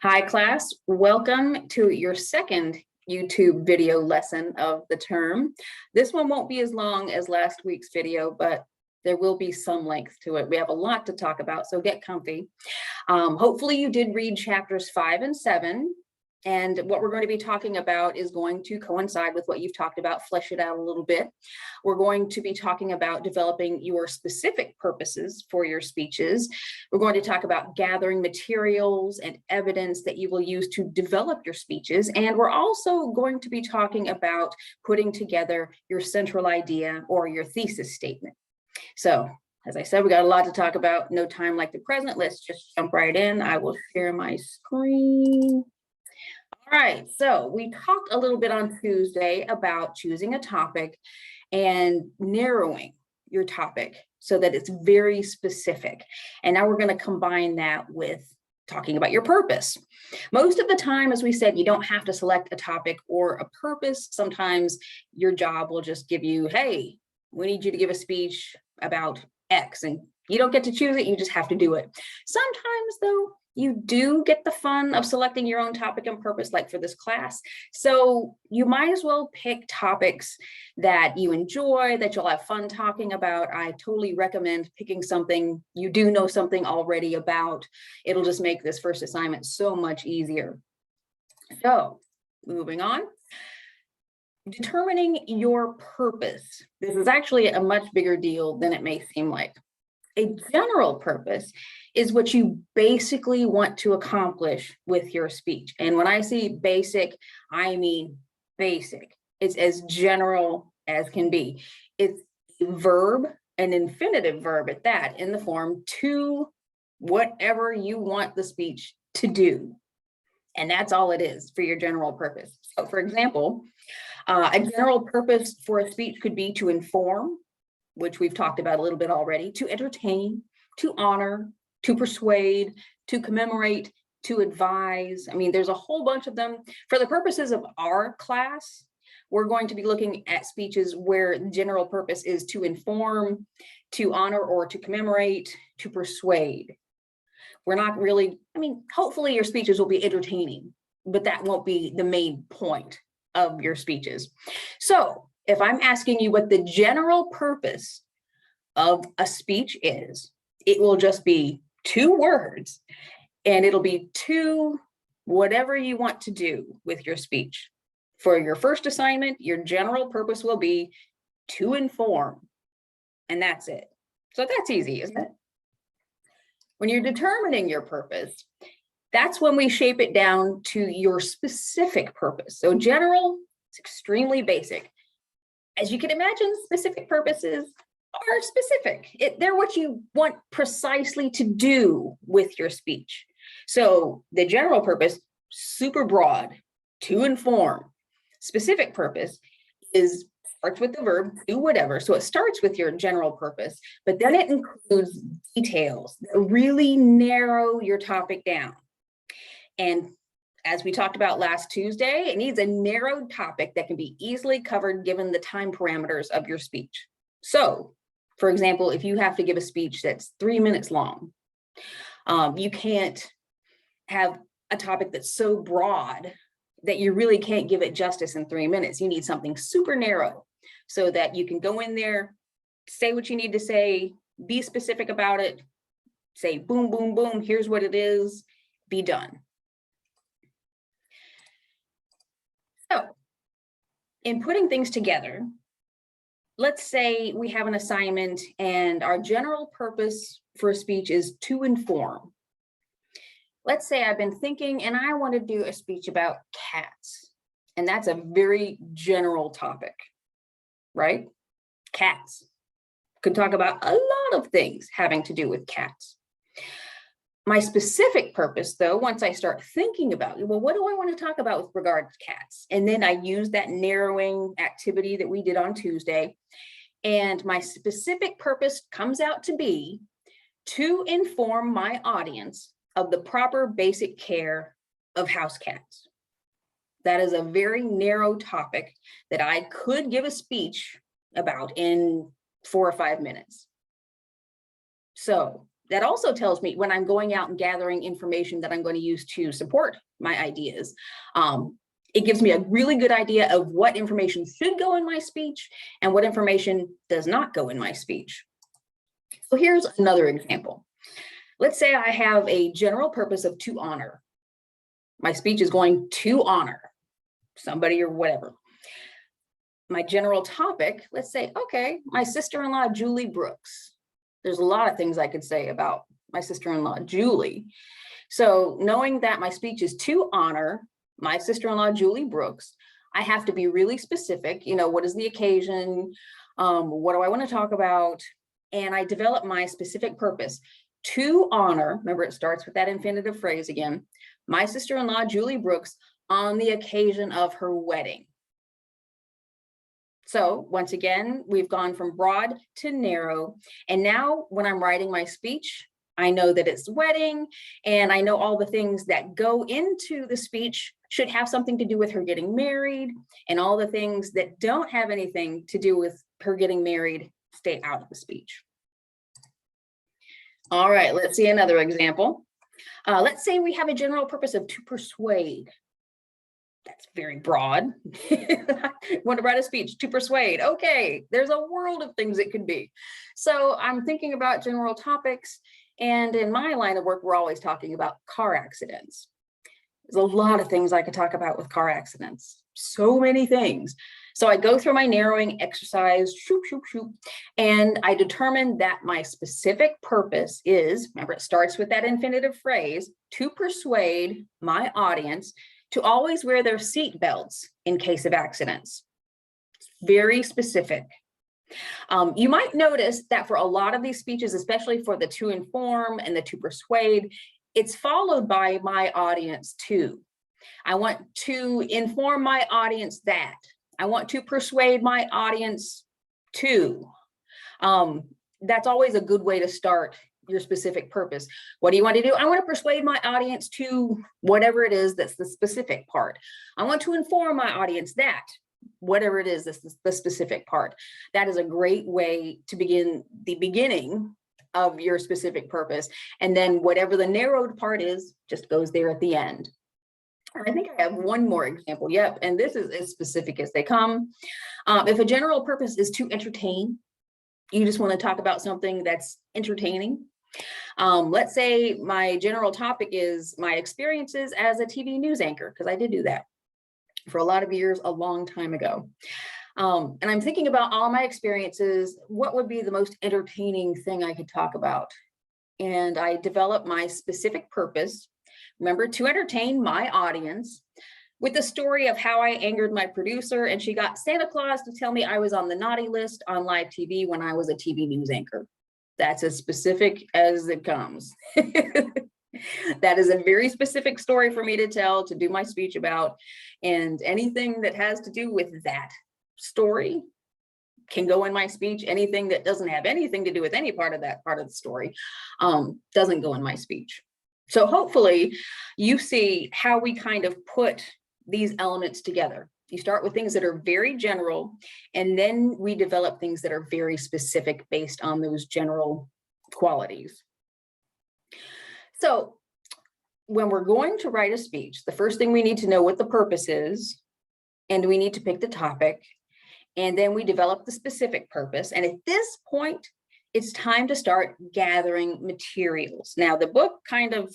Hi class, welcome to your second YouTube video lesson of the term. This one won't be as long as last week's video, but there will be some length to it. We have a lot to talk about, so get comfy. Hopefully you did read chapters 5 and 7. And what we're going to be talking about is going to coincide with what you've talked about, flesh it out a little bit. We're going to be talking about developing your specific purposes for your speeches. We're going to talk about gathering materials and evidence that you will use to develop your speeches. And we're also going to be talking about putting together your central idea or your thesis statement. So, as I said, we got a lot to talk about. No time like the present. Let's just jump right in. I will share my screen. All right, so we talked a little bit on Tuesday about choosing a topic and narrowing your topic so that it's very specific. And now we're going to combine that with talking about your purpose. Most of the time, as we said, you don't have to select a topic or a purpose. Sometimes your job will just give you, hey, we need you to give a speech about X, and you don't get to choose it, you just have to do it. Sometimes though, you do get the fun of selecting your own topic and purpose, like for this class. So you might as well pick topics that you enjoy, that you'll have fun talking about. I totally recommend picking something you do know something already about. It'll just make this first assignment so much easier. So moving on. Determining your purpose. This is actually a much bigger deal than it may seem like. A general purpose is what you basically want to accomplish with your speech. And when I say basic, I mean basic. It's as general as can be. It's a verb, an infinitive verb at that, in the form to whatever you want the speech to do. And that's all it is for your general purpose. So for example, a general purpose for a speech could be to inform, which we've talked about a little bit already, to entertain, to honor, to persuade, to commemorate, to advise. I mean, there's a whole bunch of them. For the purposes of our class, we're going to be looking at speeches where the general purpose is to inform, to honor, or to commemorate, to persuade. We're not really, I mean, hopefully your speeches will be entertaining, but that won't be the main point of your speeches. So if I'm asking you what the general purpose of a speech is, it will just be 2 words, and it'll be to whatever you want to do with your speech. For your first assignment, your general purpose will be to inform, and that's it. So that's easy, isn't it? When you're determining your purpose, that's when we shape it down to your specific purpose. So general, it's extremely basic. As you can imagine, specific purposes are specific. They're what you want precisely to do with your speech. So the general purpose, super broad, to inform. Specific purpose starts with the verb, do whatever. So it starts with your general purpose, but then it includes details that really narrow your topic down. And as we talked about last Tuesday, it needs a narrowed topic that can be easily covered given the time parameters of your speech. So, for example, if you have to give a speech that's 3 minutes long, you can't have a topic that's so broad that you really can't give it justice in 3 minutes. You need something super narrow so that you can go in there, say what you need to say, be specific about it, say boom, boom, boom, here's what it is, be done. So, in putting things together, let's say we have an assignment and our general purpose for a speech is to inform. Let's say I've been thinking and I want to do a speech about cats. And that's a very general topic, right? Cats. Could talk about a lot of things having to do with cats. My specific purpose, though, once I start thinking about, well, what do I want to talk about with regard to cats? And then I use that narrowing activity that we did on Tuesday. And my specific purpose comes out to be to inform my audience of the proper basic care of house cats. That is a very narrow topic that I could give a speech about in 4 or 5 minutes. So That also tells me when I'm going out and gathering information that I'm going to use to support my ideas. It gives me a really good idea of what information should go in my speech and what information does not go in my speech. So here's another example. Let's say I have a general purpose of to honor. My speech is going to honor somebody or whatever. My general topic, let's say, okay, my sister-in-law, Julie Brooks. There's a lot of things I could say about my sister-in-law, Julie. So knowing that my speech is to honor my sister-in-law, Julie Brooks, I have to be really specific. You know, what is the occasion? What do I want to talk about? And I develop my specific purpose to honor, remember it starts with that infinitive phrase again, my sister-in-law, Julie Brooks, on the occasion of her wedding. So once again, we've gone from broad to narrow. And now when I'm writing my speech, I know that it's wedding, and I know all the things that go into the speech should have something to do with her getting married, and all the things that don't have anything to do with her getting married stay out of the speech. All right, let's see another example. Let's say we have a general purpose of to persuade. That's very broad. Want to write a speech to persuade. Okay, there's a world of things it could be. So I'm thinking about general topics, and in my line of work, we're always talking about car accidents. There's a lot of things I could talk about with car accidents. So many things. So I go through my narrowing exercise, shoop, shoop, shoop, and I determine that my specific purpose is, remember it starts with that infinitive phrase, to persuade my audience to always wear their seat belts in case of accidents. It's very specific. You might notice that for a lot of these speeches, especially for the to inform and the to persuade, it's followed by my audience too. I want to inform my audience that. I want to persuade my audience to. That's always a good way to start your specific purpose. What do you want to do? I want to persuade my audience to whatever it is that's the specific part. I want to inform my audience that, whatever it is that's the specific part. That is a great way to begin the beginning of your specific purpose. And then whatever the narrowed part is, just goes there at the end. I think I have one more example. Yep, and this is as specific as they come. If a general purpose is to entertain, you just want to talk about something that's entertaining. Let's say my general topic is my experiences as a TV news anchor, because I did do that for a lot of years, a long time ago. And I'm thinking about all my experiences, what would be the most entertaining thing I could talk about? And I developed my specific purpose, remember, to entertain my audience with the story of how I angered my producer, and she got Santa Claus to tell me I was on the naughty list on live TV when I was a TV news anchor. That's as specific as it comes. That is a very specific story for me to tell, to do my speech about, and anything that has to do with that story can go in my speech. Anything that doesn't have anything to do with any part of that part of the story doesn't go in my speech. So hopefully you see how we kind of put these elements together. You start with things that are very general, and then we develop things that are very specific based on those general qualities. So when we're going to write a speech, the first thing we need to know what the purpose is, and we need to pick the topic, and then we develop the specific purpose. And at this point, it's time to start gathering materials. Now, the book kind of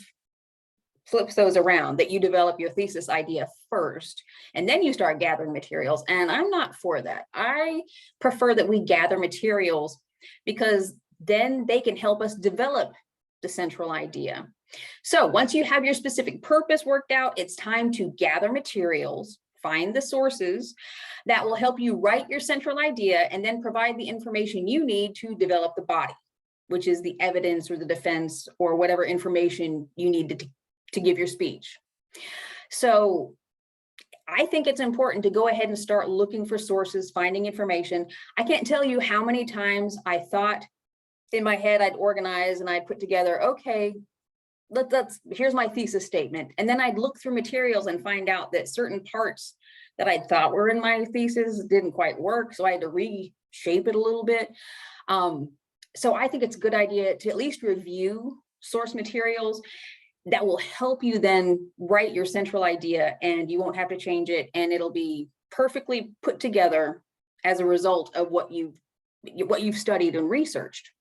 flips those around, that you develop your thesis idea first, and then you start gathering materials. And I'm not for that. I prefer that we gather materials, because then they can help us develop the central idea. So once you have your specific purpose worked out, it's time to gather materials, find the sources that will help you write your central idea, and then provide the information you need to develop the body, which is the evidence or the defense or whatever information you need to give your speech. So I think it's important to go ahead and start looking for sources, finding information. I can't tell you how many times I thought in my head I'd organize and I'd put together, okay, here's my thesis statement. And then I'd look through materials and find out that certain parts that I thought were in my thesis didn't quite work. So I had to reshape it a little bit. So I think it's a good idea to at least review source materials. That will help you then write your central idea, and you won't have to change it, and it'll be perfectly put together as a result of what you've studied and researched.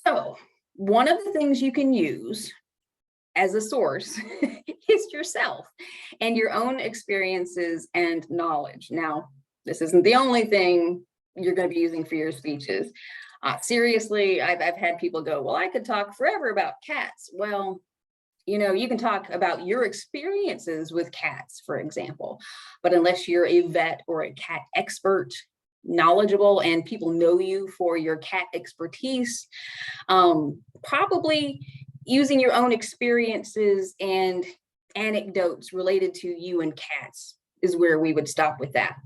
So one of the things you can use as a source is yourself and your own experiences and knowledge. Now, this isn't the only thing you're going to be using for your speeches. Seriously, I've had people go, well, I could talk forever about cats. Well, you know, you can talk about your experiences with cats, for example, but unless you're a vet or a cat expert, knowledgeable, and people know you for your cat expertise, probably using your own experiences and anecdotes related to you and cats is where we would stop with that.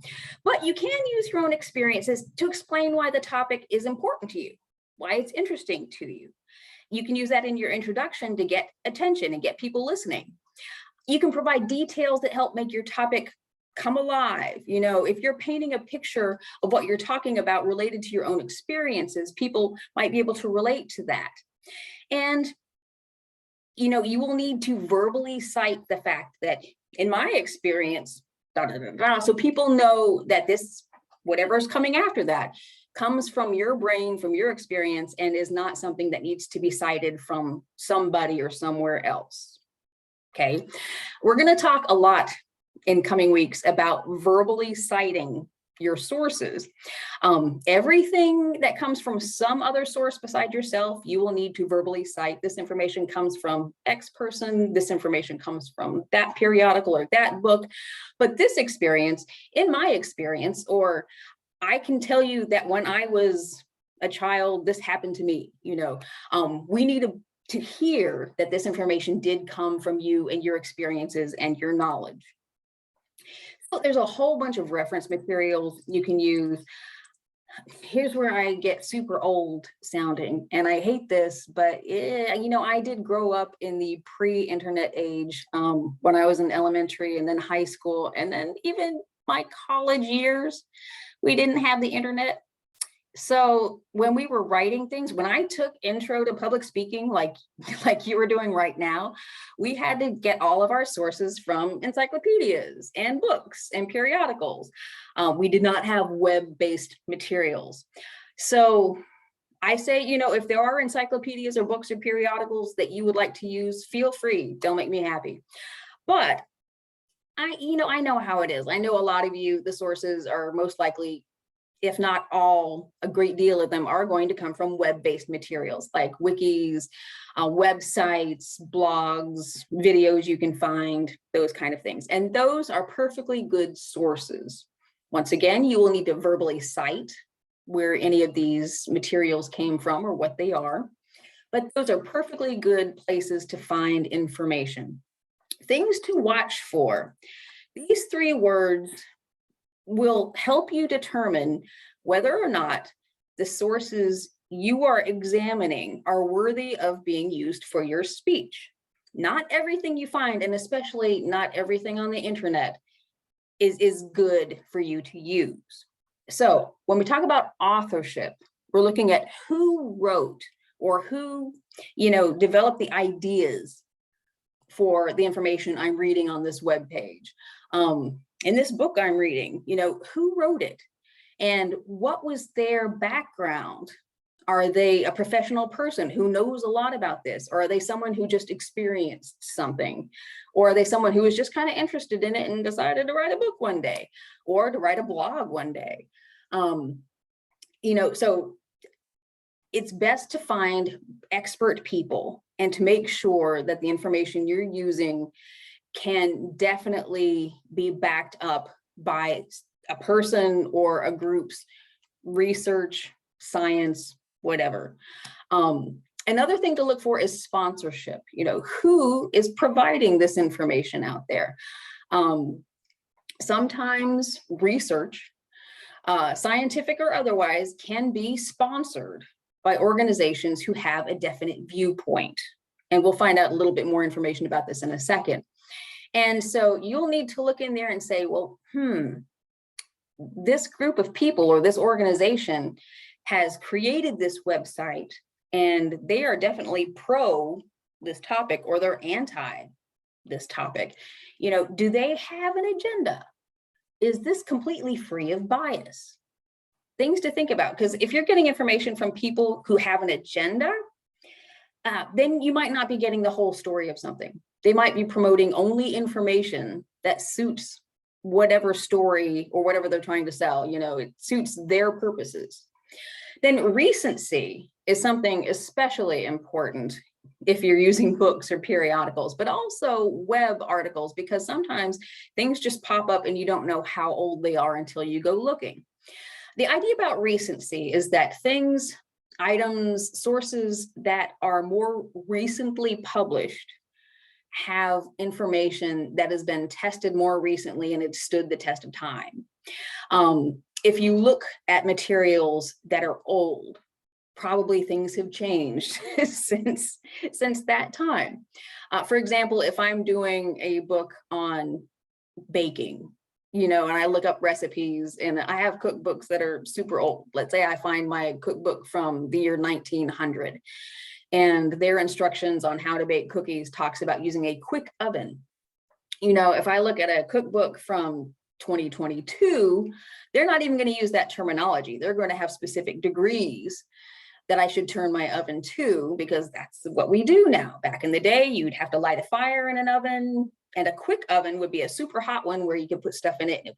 But you can use your own experiences to explain why the topic is important to you, why it's interesting to you. You can use that in your introduction to get attention and get people listening. You can provide details that help make your topic come alive. You know, if you're painting a picture of what you're talking about related to your own experiences, people might be able to relate to that. And, you know, you will need to verbally cite the fact that in my experience, so people know that this, whatever's coming after that, comes from your brain, from your experience, and is not something that needs to be cited from somebody or somewhere else. Okay, we're going to talk a lot in coming weeks about verbally citing your sources. Everything that comes from some other source beside yourself, you will need to verbally cite. This information comes from X person, this information comes from that periodical or that book. But this experience, in my experience, or I can tell you that when I was a child, this happened to me. You know, we need to hear that this information did come from you and your experiences and your knowledge. So there's a whole bunch of reference materials you can use. Here's where I get super old sounding, and I hate this, but you know, I did grow up in the pre-internet age when I was in elementary and then high school, and then even my college years, we didn't have the internet. So when we were writing things, when I took intro to public speaking, like you were doing right now, we had to get all of our sources from encyclopedias and books and periodicals. We did not have web-based materials. So I say, you know, if there are encyclopedias or books or periodicals that you would like to use, feel free. They'll make me happy. But I know how it is. I know a lot of you, the sources are most likely, if not all, a great deal of them are going to come from web-based materials like wikis, websites, blogs, videos you can find, those kind of things. And those are perfectly good sources. Once again, you will need to verbally cite where any of these materials came from or what they are, but those are perfectly good places to find information. Things to watch for. These three words will help you determine whether or not the sources you are examining are worthy of being used for your speech. Not everything you find, and especially not everything on the internet, is good for you to use. So when we talk about authorship, we're looking at who wrote or who, you know, developed the ideas for the information I'm reading on this web page. In this book I'm reading, you know, who wrote it and what was their background? Are they a professional person who knows a lot about this? Or are they someone who just experienced something? Or are they someone who was just kind of interested in it and decided to write a book one day or to write a blog one day? You know, so it's best to find expert people and to make sure that the information you're using can definitely be backed up by a person or a group's research, science, whatever. Another thing to look for is sponsorship. You know, who is providing this information out there? Sometimes research, scientific or otherwise, can be sponsored by organizations who have a definite viewpoint. And we'll find out a little bit more information about this in a second. And so you'll need to look in there and say, well, this group of people or this organization has created this website, and they are definitely pro this topic or they're anti this topic. You know, do they have an agenda? Is this completely free of bias? Things to think about, because if you're getting information from people who have an agenda, then you might not be getting the whole story of something. They might be promoting only information that suits whatever story or whatever they're trying to sell. You know, it suits their purposes. Then recency is something especially important if you're using books or periodicals, but also web articles, because sometimes things just pop up and you don't know how old they are until you go looking. The idea about recency is that things, items, sources that are more recently published have information that has been tested more recently and it stood the test of time. If you look at materials that are old, probably things have changed since that time. For example, if I'm doing a book on baking, you know, and I look up recipes and I have cookbooks that are super old. Let's say I find my cookbook from the year 1900 and their instructions on how to bake cookies talks about using a quick oven. You know, if I look at a cookbook from 2022, they're not even going to use that terminology. They're going to have specific degrees that I should turn my oven to, because that's what we do now. Back in the day, you'd have to light a fire in an oven, and a quick oven would be a super hot one where you could put stuff in it and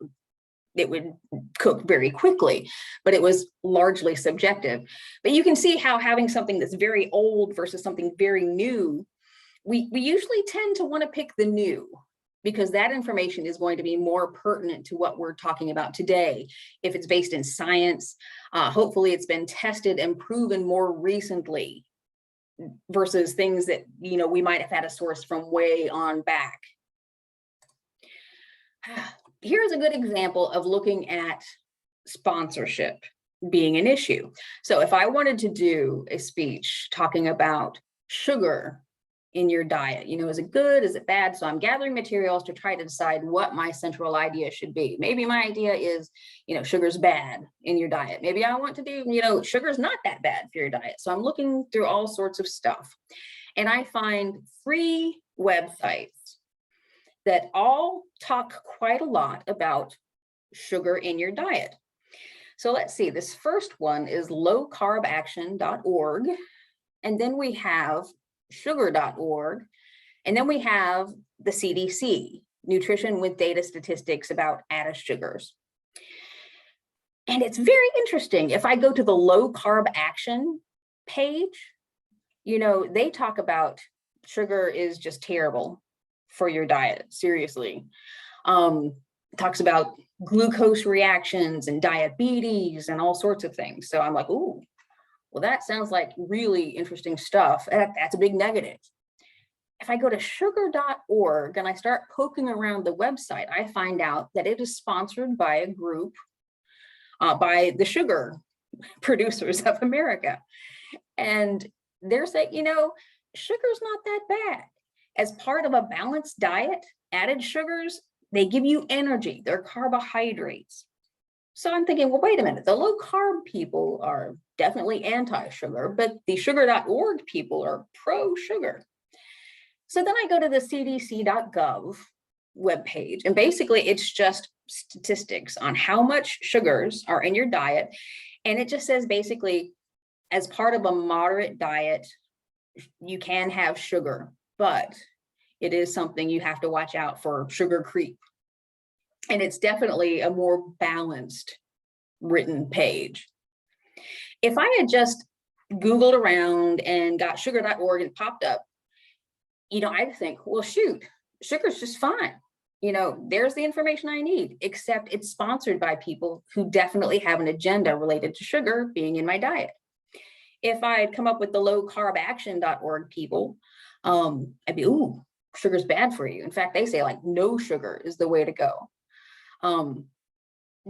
it would cook very quickly, but it was largely subjective. But you can see how having something that's very old versus something very new, we usually tend to want to pick the new, because that information is going to be more pertinent to what we're talking about today. If it's based in science, hopefully it's been tested and proven more recently versus things that, you know, we might have had a source from way on back. Here's a good example of looking at sponsorship being an issue. So if I wanted to do a speech talking about sugar in your diet, you know, is it good, is it bad? So I'm gathering materials to try to decide what my central idea should be. Maybe my idea is, you know, sugar's bad in your diet. Maybe I want to do, you know, sugar's not that bad for your diet. So I'm looking through all sorts of stuff. And I find 3 websites that all talk quite a lot about sugar in your diet. So let's see, this first one is lowcarbaction.org. And then we have sugar.org, and then we have the CDC, Nutrition with Data Statistics about added sugars. And it's very interesting. If I go to the Low Carb Action page, you know, they talk about sugar is just terrible for your diet, seriously. Talks about glucose reactions and diabetes and all sorts of things. So I'm like, ooh, well, that sounds like really interesting stuff. That's a big negative. If I go to sugar.org and I start poking around the website, I find out that it is sponsored by a group, by the sugar producers of America. And they're saying, you know, sugar's not that bad. As part of a balanced diet, added sugars, they give you energy. They're carbohydrates. So I'm thinking, well, wait a minute, the low carb people are definitely anti-sugar, but the sugar.org people are pro-sugar. So then I go to the cdc.gov webpage, and basically it's just statistics on how much sugars are in your diet. And it just says basically, as part of a moderate diet, you can have sugar, but it is something you have to watch out for sugar creep. And it's definitely a more balanced written page. If I had just Googled around and got sugar.org and it popped up, you know, I'd think, well, shoot, sugar's just fine. You know, there's the information I need, except it's sponsored by people who definitely have an agenda related to sugar being in my diet. If I'd come up with the lowcarbaction.org people, I'd be, ooh, sugar's bad for you. In fact, they say like no sugar is the way to go.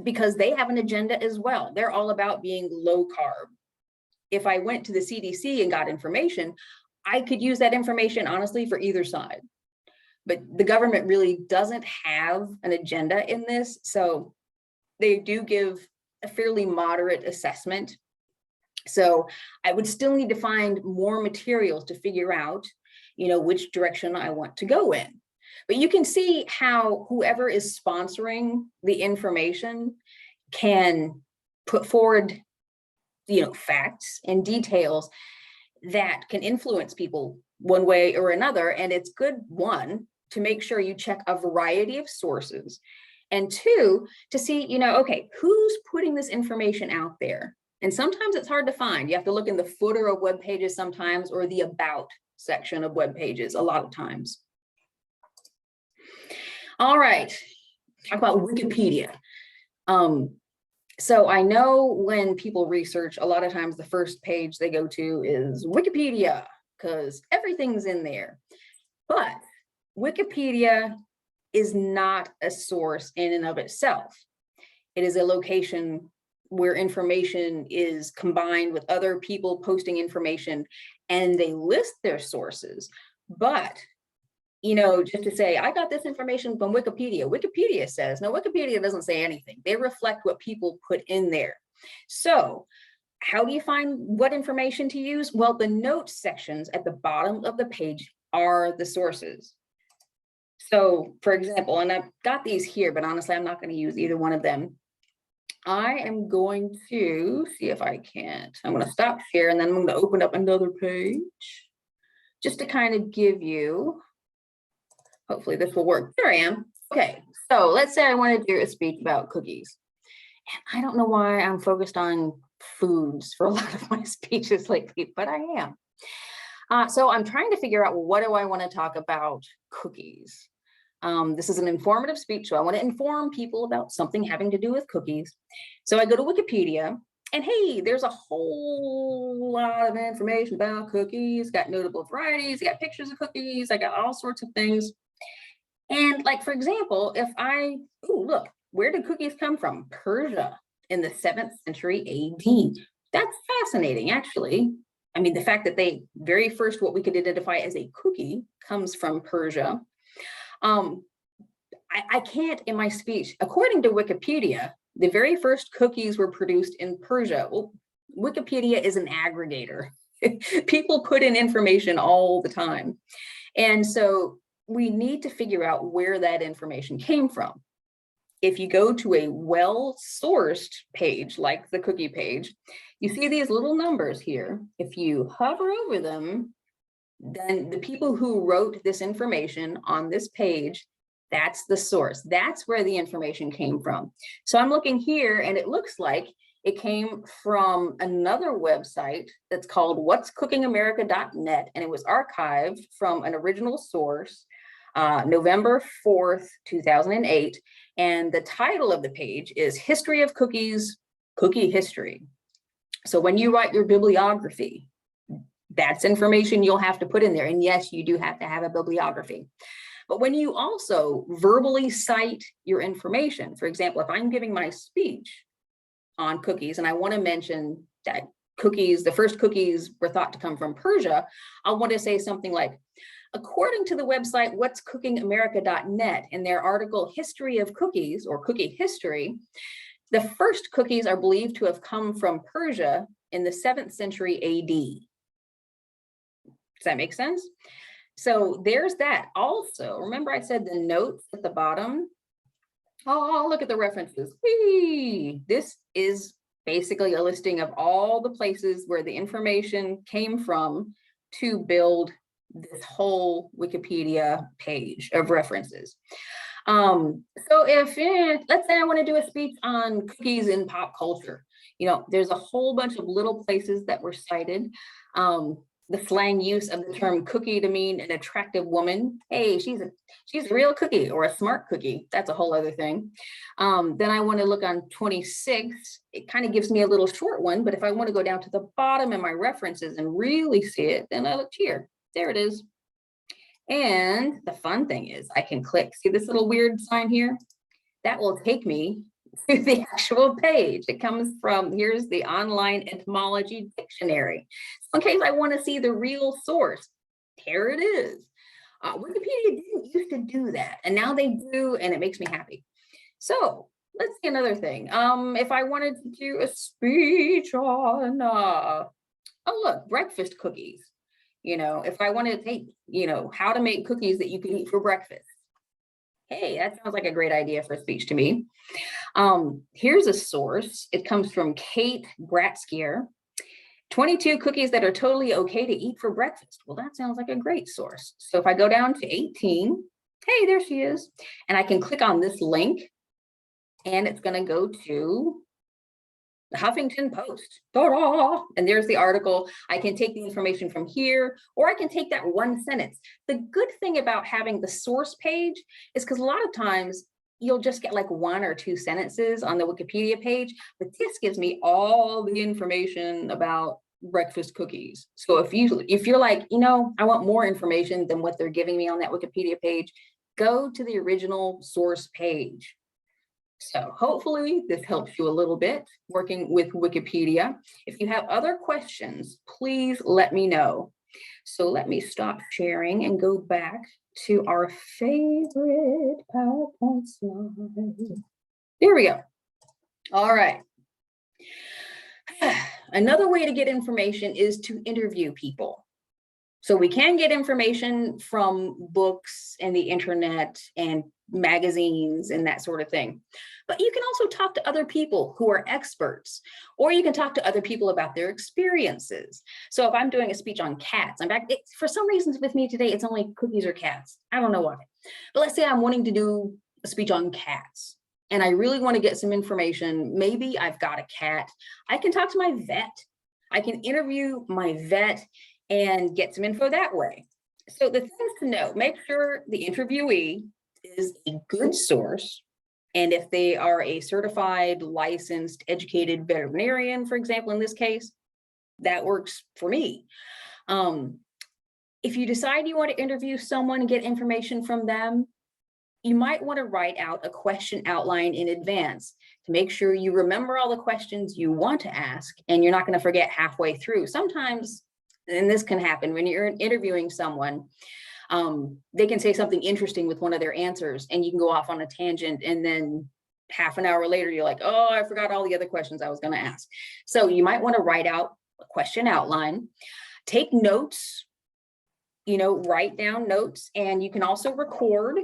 Because they have an agenda as well. They're all about being low carb. If I went to the CDC and got information, I could use that information honestly for either side. But the government really doesn't have an agenda in this. So they do give a fairly moderate assessment So I would still need to find more materials to figure out, which direction I want to go in. But you can see how whoever is sponsoring the information can put forward, facts and details that can influence people one way or another. And it's good, one, to make sure you check a variety of sources, and two, to see, okay, who's putting this information out there? And sometimes it's hard to find. You have to look in the footer of web pages sometimes, or the about section of web pages a lot of times. All right, talk about Wikipedia. So I know when people research, a lot of times the first page they go to is Wikipedia, because everything's in there. But Wikipedia is not a source in and of itself. It is a location where information is combined with other people posting information, and they list their sources. But, just to say, I got this information from Wikipedia. Wikipedia says, no, Wikipedia doesn't say anything. They reflect what people put in there. So how do you find what information to use? Well, the notes sections at the bottom of the page are the sources. So for example, and I've got these here, but honestly, I'm not going to use either one of them. I am going to see if I can't. I'm going to stop share, and then I'm going to open up another page just to kind of give you, hopefully this will work. There I am. Okay, so let's say I want to do a speech about cookies. And I don't know why I'm focused on foods for a lot of my speeches lately, but I am. So I'm trying to figure out, well, what do I want to talk about cookies? This is an informative speech, so I want to inform people about something having to do with cookies. So I go to Wikipedia, and hey, there's a whole lot of information about cookies, got notable varieties, got pictures of cookies, I got all sorts of things. And like, for example, if look, where did cookies come from? Persia in the 7th century AD. That's fascinating, actually. I mean, the fact that they very first, what we could identify as a cookie comes from Persia. I can't in my speech, according to Wikipedia, the very first cookies were produced in Persia. Well, Wikipedia is an aggregator. People put in information all the time. And so we need to figure out where that information came from. If you go to a well-sourced page, like the cookie page, you see these little numbers here. If you hover over them, then the people who wrote this information on this page, that's the source. That's where the information came from. So I'm looking here, and it looks like it came from another website that's called whatscookingamerica.net, and it was archived from an original source, November 4th, 2008. And the title of the page is History of Cookies, Cookie History. So when you write your bibliography, that's information you'll have to put in there. And yes, you do have to have a bibliography. But when you also verbally cite your information, for example, if I'm giving my speech on cookies and I want to mention that cookies, the first cookies were thought to come from Persia, I'll want to say something like, according to the website whatscookingamerica.net, in their article History of Cookies, or Cookie History, the first cookies are believed to have come from Persia in the 7th century AD. Does that make sense? So there's that. Also, remember I said the notes at the bottom? Oh, look at the references. Whee! This is basically a listing of all the places where the information came from to build this whole Wikipedia page of references. So if, let's say I want to do a speech on cookies in pop culture, there's a whole bunch of little places that were cited. The slang use of the term cookie to mean an attractive woman. Hey, she's a real cookie, or a smart cookie. That's a whole other thing. Then I want to look on 26. It kind of gives me a little short one, but if I want to go down to the bottom in my references and really see it, then I look here. There it is. And the fun thing is I can click, see this little weird sign here? That will take me to the actual page. It comes from, here's the online etymology dictionary. So in case I want to see the real source, here it is. Wikipedia didn't used to do that, and now they do, and it makes me happy. So let's see another thing. If I wanted to do a speech on, oh look, breakfast cookies. If I wanted to take, how to make cookies that you can eat for breakfast. Hey, that sounds like a great idea for a speech to me. Here's a source. It comes from Kate Bratskier. 22 cookies that are totally okay to eat for breakfast. Well, that sounds like a great source. So if I go down to 18, hey, there she is. And I can click on this link and it's going to go to the Huffington Post. Ta-da! And there's the article. I can take the information from here, or I can take that one sentence. The good thing about having the source page is because a lot of times you'll just get like 1 or 2 sentences on the Wikipedia page, but this gives me all the information about breakfast cookies. So if you're like, I want more information than what they're giving me on that Wikipedia page, go to the original source page. So hopefully this helps you a little bit working with Wikipedia. If you have other questions, please let me know. So let me stop sharing and go back to our favorite PowerPoint slide. There we go. All right. Another way to get information is to interview people. So we can get information from books and the internet and magazines and that sort of thing. But you can also talk to other people who are experts, or you can talk to other people about their experiences. So if I'm doing a speech on cats, for some reasons with me today, it's only cookies or cats. I don't know why. But let's say I'm wanting to do a speech on cats and I really want to get some information. Maybe I've got a cat. I can talk to my vet. I can interview my vet and get some info that way. So the things to know, make sure the interviewee is a good source. And if they are a certified, licensed, educated veterinarian, for example, in this case, that works for me. If you decide you want to interview someone and get information from them, you might want to write out a question outline in advance to make sure you remember all the questions you want to ask and you're not going to forget halfway through. Sometimes, and this can happen when you're interviewing someone, they can say something interesting with one of their answers and you can go off on a tangent, and then half an hour later you're like, oh, I forgot all the other questions I was going to ask. So you might want to write out a question outline, take notes, write down notes, and you can also record.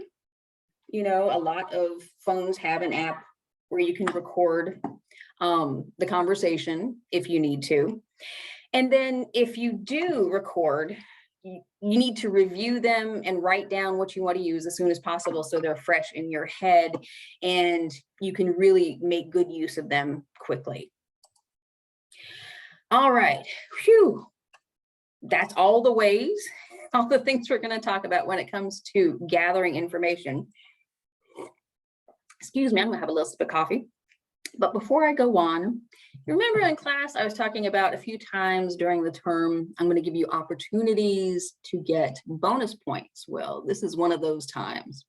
A lot of phones have an app where you can record the conversation if you need to. And then if you do record, you need to review them and write down what you want to use as soon as possible so they're fresh in your head and you can really make good use of them quickly. All right. Phew. That's all the ways, all the things we're going to talk about when it comes to gathering information. Excuse me, I'm going to have a little sip of coffee. But before I go on, you remember in class, I was talking about a few times during the term, I'm going to give you opportunities to get bonus points. Well, this is one of those times.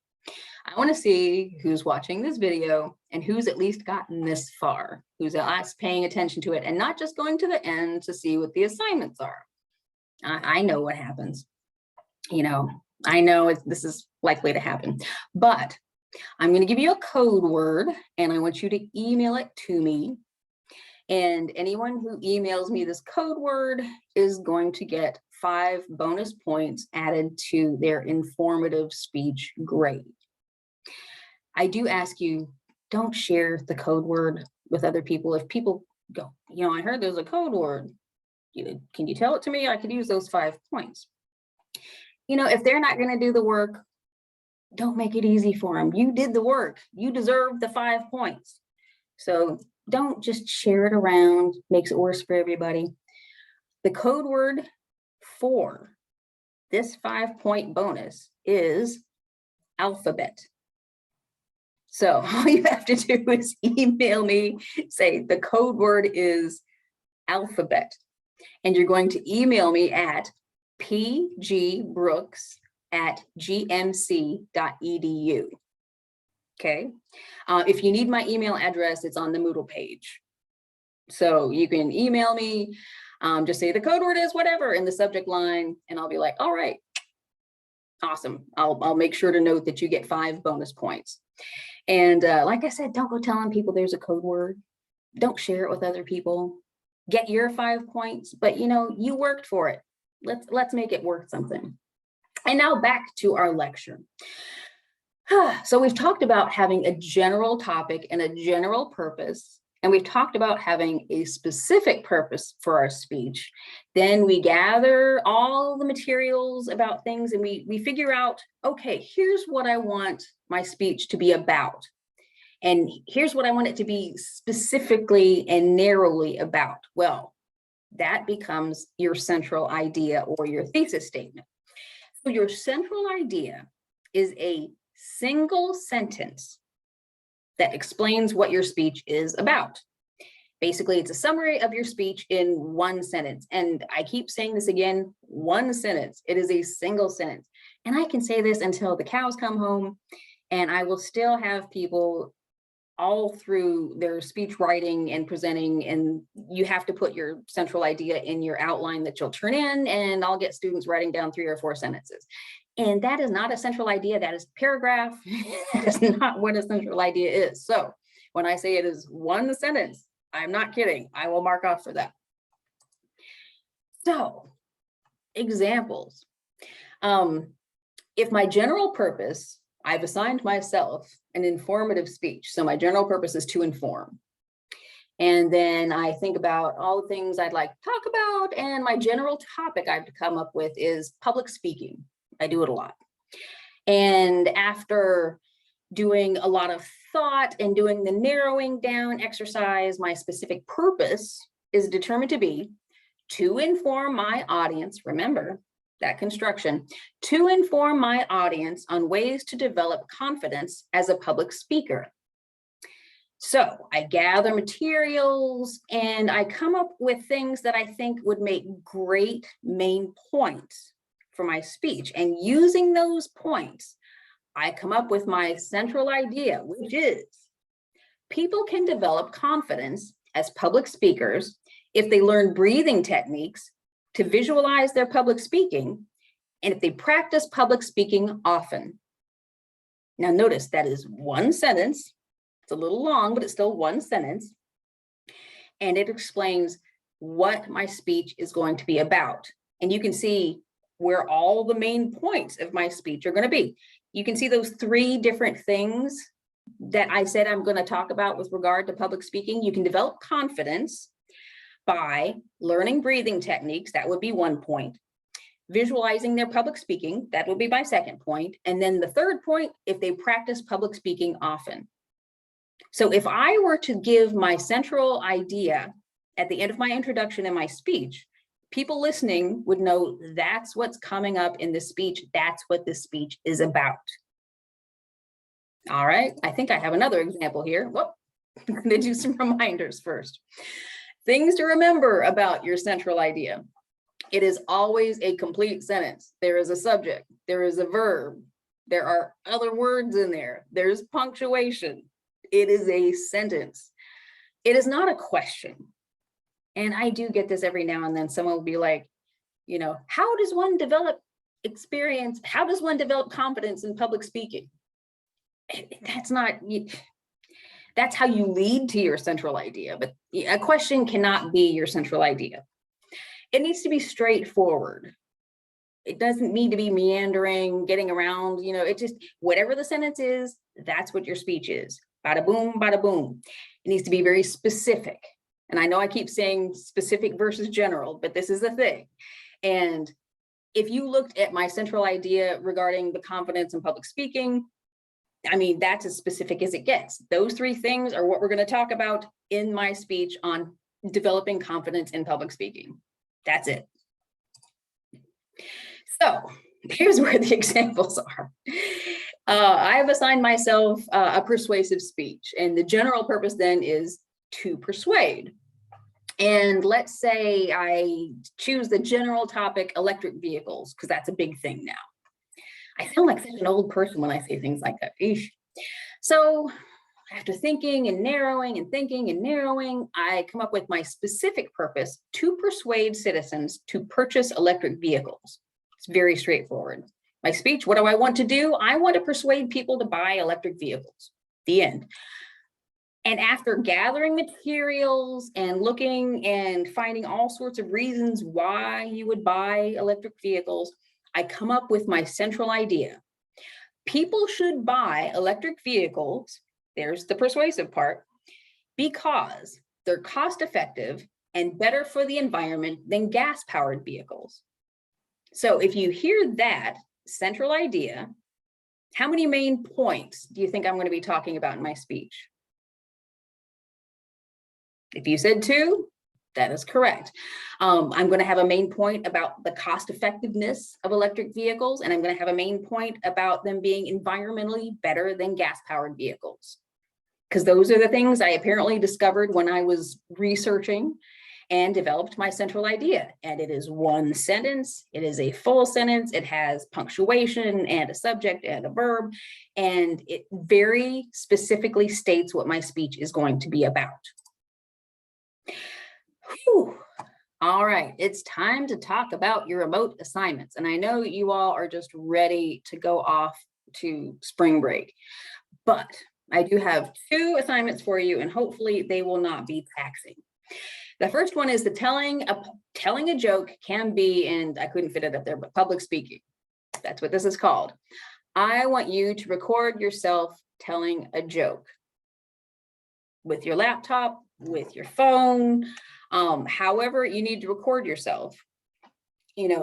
I want to see who's watching this video and who's at least gotten this far, who's at least paying attention to it and not just going to the end to see what the assignments are. I know what happens. I know this is likely to happen, but I'm going to give you a code word and I want you to email it to me. And anyone who emails me this code word is going to get 5 bonus points added to their informative speech grade. I do ask you, don't share the code word with other people. If people go, I heard there's a code word. Can you tell it to me? I could use those 5 points. If they're not going to do the work, don't make it easy for them. You did the work. You deserve the 5 points. So don't just share it around. Makes it worse for everybody. The code word for this 5-point bonus is alphabet. So all you have to do is email me, say the code word is alphabet. And you're going to email me at pgbrooks@gmc.edu. Okay. If you need my email address, it's on the Moodle page. So you can email me, just say the code word is whatever in the subject line, and I'll be like, all right, Awesome. I'll make sure to note that you get 5 bonus points. And like I said, don't go telling people there's a code word. Don't share it with other people. Get your 5 points, but you worked for it. Let's make it worth something. And now back to our lecture. So we've talked about having a general topic and a general purpose, and we've talked about having a specific purpose for our speech. Then we gather all the materials about things and we figure out, okay, here's what I want my speech to be about. And here's what I want it to be specifically and narrowly about. Well, that becomes your central idea or your thesis statement. So your central idea is a single sentence that explains what your speech is about. Basically, it's a summary of your speech in one sentence. And I keep saying this again, one sentence. It is a single sentence. And I can say this until the cows come home, and I will still have people all through their speech writing and presenting, and you have to put your central idea in your outline that you'll turn in, and I'll get students writing down 3 or 4 sentences. And that is not a central idea, that is a paragraph. That is not what a central idea is. So when I say it is one sentence, I'm not kidding. I will mark off for that. So examples. If my general purpose, I've assigned myself an informative speech. So my general purpose is to inform. And then I think about all the things I'd like to talk about. And my general topic I've come up with is public speaking. I do it a lot. And after doing a lot of thought and doing the narrowing down exercise, my specific purpose is determined to be to inform my audience, remember that construction, to inform my audience on ways to develop confidence as a public speaker. So I gather materials and I come up with things that I think would make great main points for my speech. And using those points, I come up with my central idea, which is people can develop confidence as public speakers if they learn breathing techniques to visualize their public speaking, and if they practice public speaking often. Now notice that is one sentence. It's a little long, but it's still one sentence. And it explains what my speech is going to be about. And you can see where all the main points of my speech are going to be. You can see those 3 different things that I said I'm going to talk about with regard to public speaking. You can develop confidence by learning breathing techniques. That would be 1 point. Visualizing their public speaking, that would be my 2nd point. And then the 3rd point, if they practice public speaking often. So if I were to give my central idea at the end of my introduction and my speech, people listening would know that's what's coming up in this speech. That's what this speech is about. All right, I think I have another example here. Whoop, I'm going to do some reminders first. Things to remember about your central idea. It is always a complete sentence. There is a subject, there is a verb, there are other words in there, there's punctuation. It is a sentence. It is not a question. And I do get this every now and then. Someone will be like, how does one develop experience? How does one develop confidence in public speaking? That's how you lead to your central idea, but a question cannot be your central idea. It needs to be straightforward. It doesn't need to be meandering, getting around, it just, whatever the sentence is, that's what your speech is. Bada boom, bada boom. It needs to be very specific. And I know I keep saying specific versus general, but this is the thing. And if you looked at my central idea regarding the confidence in public speaking, I mean, that's as specific as it gets. Those 3 things are what we're going to talk about in my speech on developing confidence in public speaking. That's it. So here's where the examples are. I've assigned myself a persuasive speech, and the general purpose then is to persuade. And let's say I choose the general topic, electric vehicles, because that's a big thing now. I sound like such an old person when I say things like that. Eesh. So after thinking and narrowing and thinking and narrowing, I come up with my specific purpose to persuade citizens to purchase electric vehicles. It's very straightforward. My speech, what do I want to do? I want to persuade people to buy electric vehicles. The end. And after gathering materials and looking and finding all sorts of reasons why you would buy electric vehicles, I come up with my central idea. People should buy electric vehicles, there's the persuasive part, because they're cost effective and better for the environment than gas-powered vehicles. So if you hear that central idea, how many main points do you think I'm going to be talking about in my speech? If you said 2, that is correct. I'm going to have a main point about the cost effectiveness of electric vehicles, and I'm going to have a main point about them being environmentally better than gas-powered vehicles. Because those are the things I apparently discovered when I was researching and developed my central idea. And it is one sentence, it is a full sentence, it has punctuation and a subject and a verb, and it very specifically states what my speech is going to be about. Whew. All right, it's time to talk about your remote assignments. And I know you all are just ready to go off to spring break, but I do have 2 assignments for you, and hopefully they will not be taxing. The first one is the telling a joke can be, and I couldn't fit it up there, but public speaking. That's what this is called. I want you to record yourself telling a joke with your laptop, with your phone, however you need to record yourself,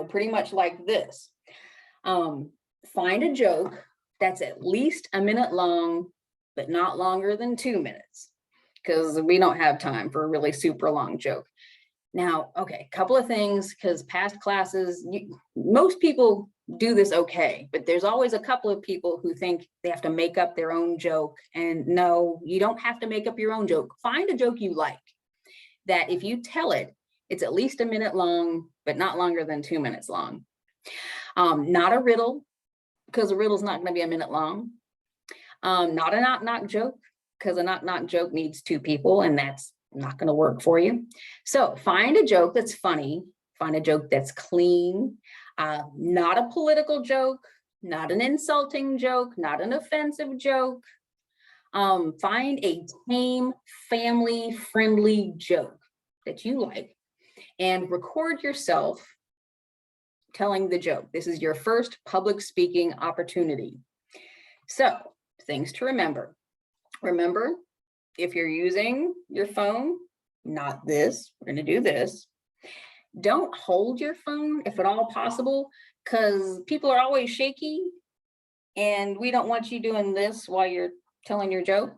pretty much like this. Find a joke that's at least a minute long, but not longer than 2 minutes, because we don't have time for a really super long joke. Now, okay, couple of things, because past classes, most people do this okay, but there's always a couple of people who think they have to make up their own joke. And no, you don't have to make up your own joke. Find a joke you like, that if you tell it, it's at least a minute long, but not longer than 2 minutes long. Not a riddle, because a riddle's not going to be a minute long. Not a knock-knock joke, because a knock-knock joke needs 2 people, and that's not going to work for you. So find a joke that's funny, find a joke that's clean, not a political joke, not an insulting joke, not an offensive joke. Find a tame, family-friendly joke that you like and record yourself telling the joke. This is your first public speaking opportunity. So, things to remember. Remember, if you're using your phone, not this, we're going to do this. Don't hold your phone if at all possible, because people are always shaky and we don't want you doing this while you're telling your joke.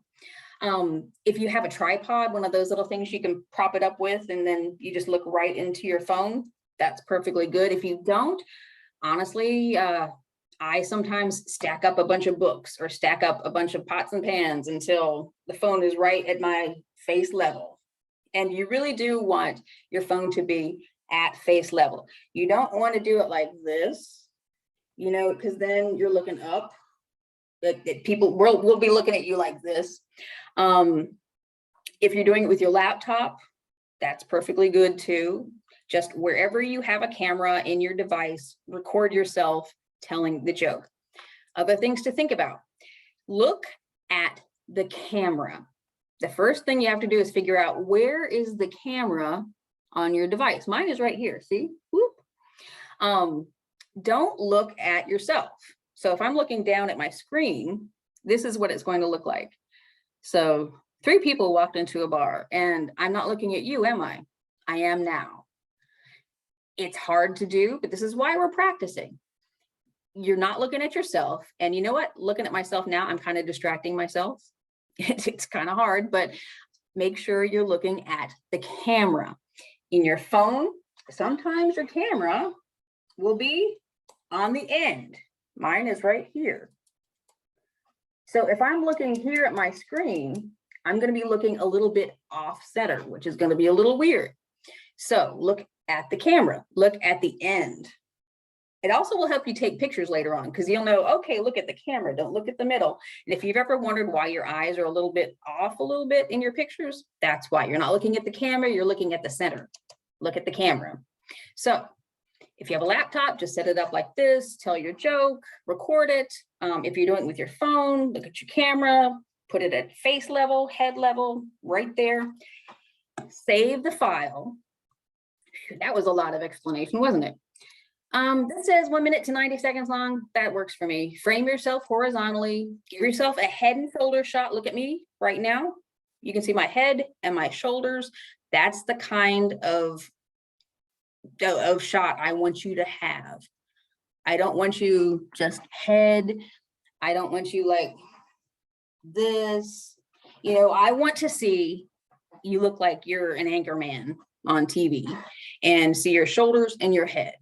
If you have a tripod, one of those little things you can prop it up with, and then you just look right into your phone, that's perfectly good. If you don't, honestly, I sometimes stack up a bunch of books or stack up a bunch of pots and pans until the phone is right at my face level. And you really do want your phone to be at face level. You don't want to do it like this, because then you're looking up. People will be looking at you like this. If you're doing it with your laptop, that's perfectly good too. Just wherever you have a camera in your device, record yourself telling the joke. Other things to think about. Look at the camera. The first thing you have to do is figure out, where is the camera on your device? Mine is right here, see? Whoop. Don't look at yourself. So if I'm looking down at my screen, this is what it's going to look like. So 3 people walked into a bar, and I'm not looking at you, am I? I am now. It's hard to do, but this is why we're practicing. You're not looking at yourself. And you know what? Looking at myself now, I'm kind of distracting myself. It's kind of hard, but make sure you're looking at the camera. In your phone, sometimes your camera will be on the end. Mine is right here. So if I'm looking here at my screen, I'm going to be looking a little bit off center, which is going to be a little weird. So look at the camera, look at the end. It also will help you take pictures later on, because you'll know, okay, look at the camera, don't look at the middle. And if you've ever wondered why your eyes are a little bit off a little bit in your pictures, that's why. You're not looking at the camera, you're looking at the center. Look at the camera. So If you have a laptop, just set it up like this, tell your joke, record it. If you're doing it with your phone, look at your camera, put it at face level, head level, right there. Save the file. That was a lot of explanation, wasn't it? This says 1 minute to 90 seconds long. That works for me. Frame yourself horizontally. Give yourself a head and shoulder shot. Look at me right now. You can see my head and my shoulders. That's the kind of shot I want you to have. I don't want you just head. I don't want you like this. You know, I want to see you look like you're an anchor man on TV and see your shoulders and your head.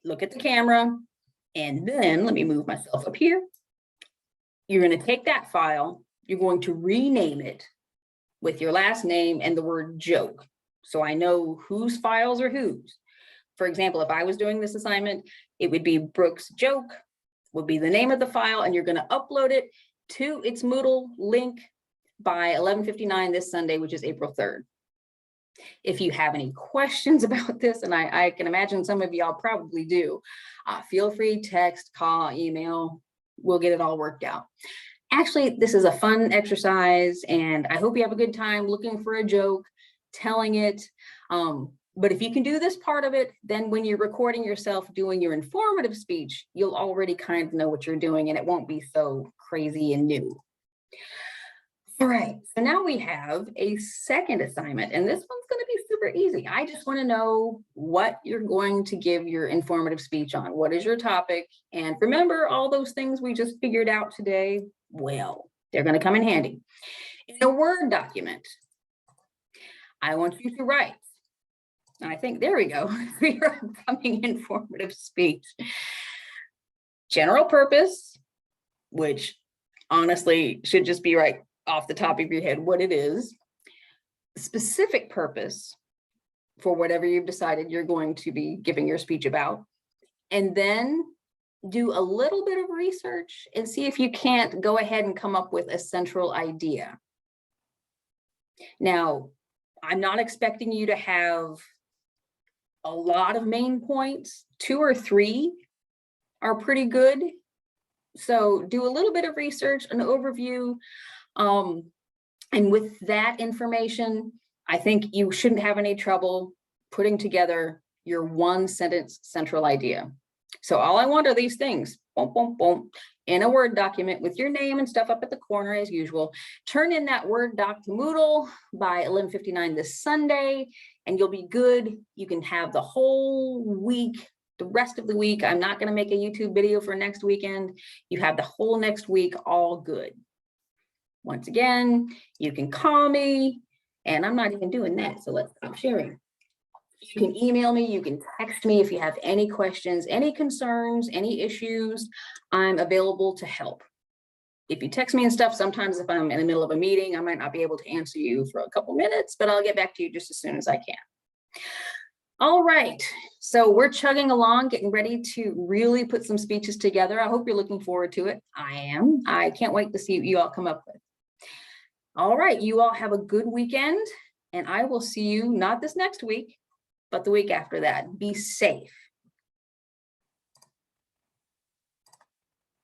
Look at the camera, and then let me move myself up here. You're going to take that file, you're going to rename it with your last name and the word joke. So I know whose files are whose. For example, if I was doing this assignment, it would be Brooke's joke, would be the name of the file, and you're going to upload it to its Moodle link by 11:59 this Sunday, which is April 3rd. If you have any questions about this, and I can imagine some of y'all probably do, feel free, text, call, email, we'll get it all worked out. Actually, this is a fun exercise, and I hope you have a good time looking for a joke, telling it. But if you can do this part of it, then when you're recording yourself doing your informative speech, you'll already kind of know what you're doing, and it won't be so crazy and new. All right, so now we have a second assignment, and this one's going to be super easy. I just want to know what you're going to give your informative speech on. What is your topic? And remember all those things we just figured out today? Well, they're going to come in handy. In a Word document, I want you to write, and I think, there we go, for your upcoming informative speech. General purpose, which honestly should just be right off the top of your head what it is. Specific purpose for whatever you've decided you're going to be giving your speech about. And then do a little bit of research and see if you can't go ahead and come up with a central idea. Now, I'm not expecting you to have a lot of main points. 2 or 3 are pretty good. So do a little bit of research, an overview. And with that information, I think you shouldn't have any trouble putting together your 1-sentence central idea. So all I want are these things, boom, boom, boom, in a Word document with your name and stuff up at the corner as usual. Turn in that Word doc to Moodle by 11:59 this Sunday, and you'll be good. You can have the whole week, the rest of the week. I'm not going to make a YouTube video for next weekend. You have the whole next week all good. Once again, you can call me, and I'm not even doing that, so let's stop sharing. You can email me, you can text me if you have any questions, any concerns, any issues. I'm available to help. If you text me and stuff, sometimes if I'm in the middle of a meeting, I might not be able to answer you for a couple minutes, but I'll get back to you just as soon as I can. All right, so we're chugging along, getting ready to really put some speeches together. I hope you're looking forward to it. I am. I can't wait to see what you all come up with. All right, you all have a good weekend, and I will see you not this next week, but the week after that. Be safe.